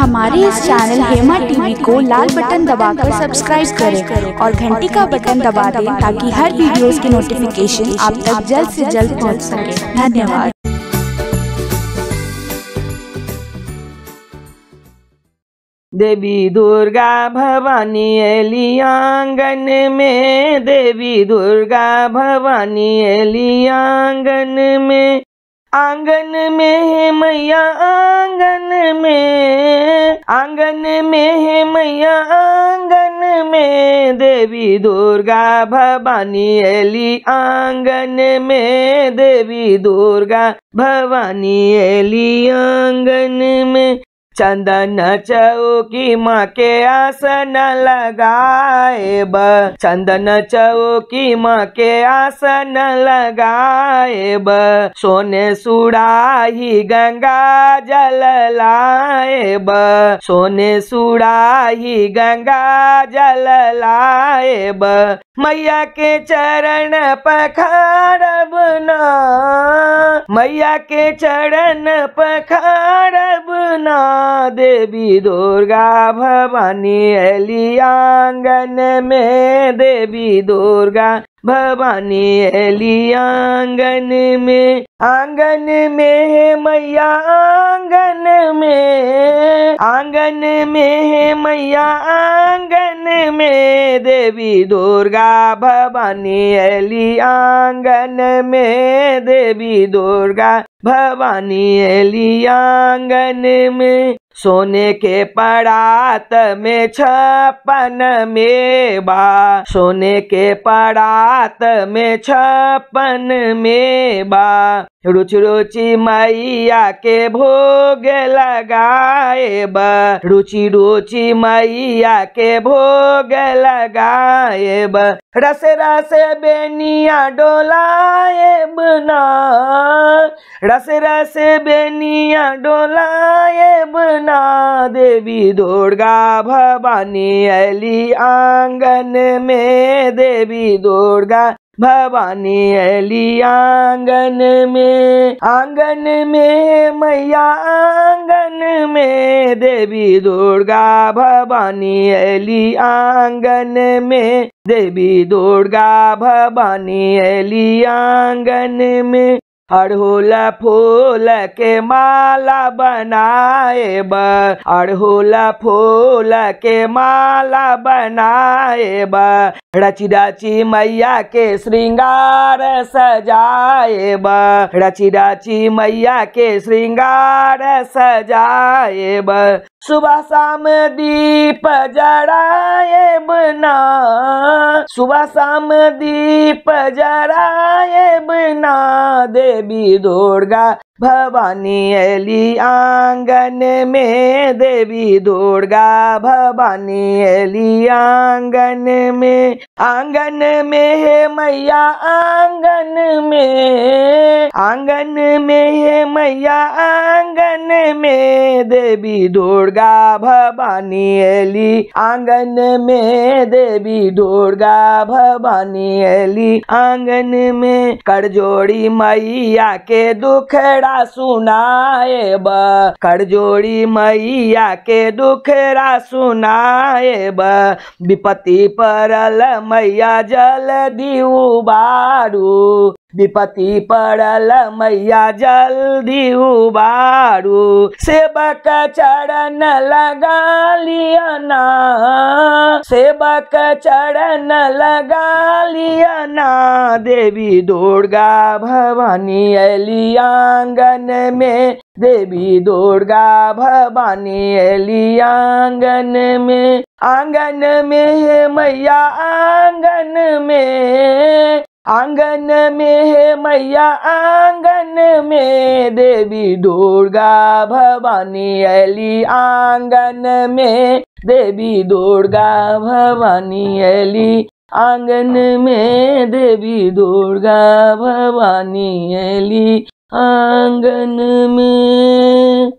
हमारे इस channel Hema TV को लाल button दबाकर सब्सक्राइब करें और घंटी का बटन दबा दें ताकि हर वीडियोस की नोटिफिकेशन आप तक जल्द से जल्द पहुंच सके। धन्यवाद। देवी दुर्गा भवानी एली आंगन में, देवी दुर्गा भवानी एली आंगन में, आंगन में है मैया आंगन में, आंगन में है मैया आंगन में, देवी दुर्गा भवानी एली आंगन में, देवी दुर्गा भवानी एली आंगन में। चंदन चौकी माँ के आसन लगाए ब, चंदन चौकी माँ के आसन लगाए ब, सोने सुराही गंगा जल लाए ब, सोने सुराही गंगा जल लाए ब, मैया के चरण पखारब ना, मैया के चरण पखारब ना, देवी दुर्गा भवानी एली आंगन में, देवी दुर्गा भवानी एली आंगन में, आंगन में है मैया आंगन में, आंगन में है मैया आंगन में, देवी दुर्गा भवानी एली आंगन में, देवी दुर्गा भवानी एली आंगन में। सोने के परात में 56 मेवा, सोने के परात में 56 मेवा, रुचि रुचि मैया के भोग लगाए ब, रुचि रुचि मैया के भोग लगाए ब, रस रस बेनिया डोलाए बना, रस रस बेनिया डोलाए बना, देवी दुर्गा भवानी एली आंगन में, देवी दुर्गा भवानी एली आंगन में, आंगन में मैया आंगन में, देवी दुर्गा भवानी एली आंगन में, देवी दुर्गा भवानी एली आंगन में। अड़हुल फूल के माला बनाए ब, अड़हुल फूल के माला बनाए ब, रची रची मैया के श्रृंगार सजाए ब, रची रची मैया के श्रृंगार सजाए ब, सुबह शाम दीप जराए बना, सुबह शाम दीप जराए बना, देवी दुर्गा भवानी एली आंगन में, देवी दुर्गा भवानी एली आंगन में, आंगन में है मैया आंगन में, आंगन में है मैया आंगन में, देवी दुर्गा भवानी एली आंगन में, देवी दुर्गा भवानी एली आंगन में। करजोड़ी मैया के दुखड़ा सुनाए ब, करजोड़ी मैया के दुखड़ा सुनाए ब, विपत्ति परल मैया जल्दी उबारू, विपत्ति पड़ल मैया जल्दी उबारू, सेवक चरण लगा लिया ना, सेवक चरण लगा लिया ना, देवी दुर्गा भवानी एली आंगन में, देवी दुर्गा भवानी एली आंगन में, आंगन में है मैया आंगन में, आंगन में है मैया आंगन में, देवी दुर्गा भवानी एली आंगन में, देवी दुर्गा भवानी एली आंगन में, देवी दुर्गा भवानी एली आंगन में।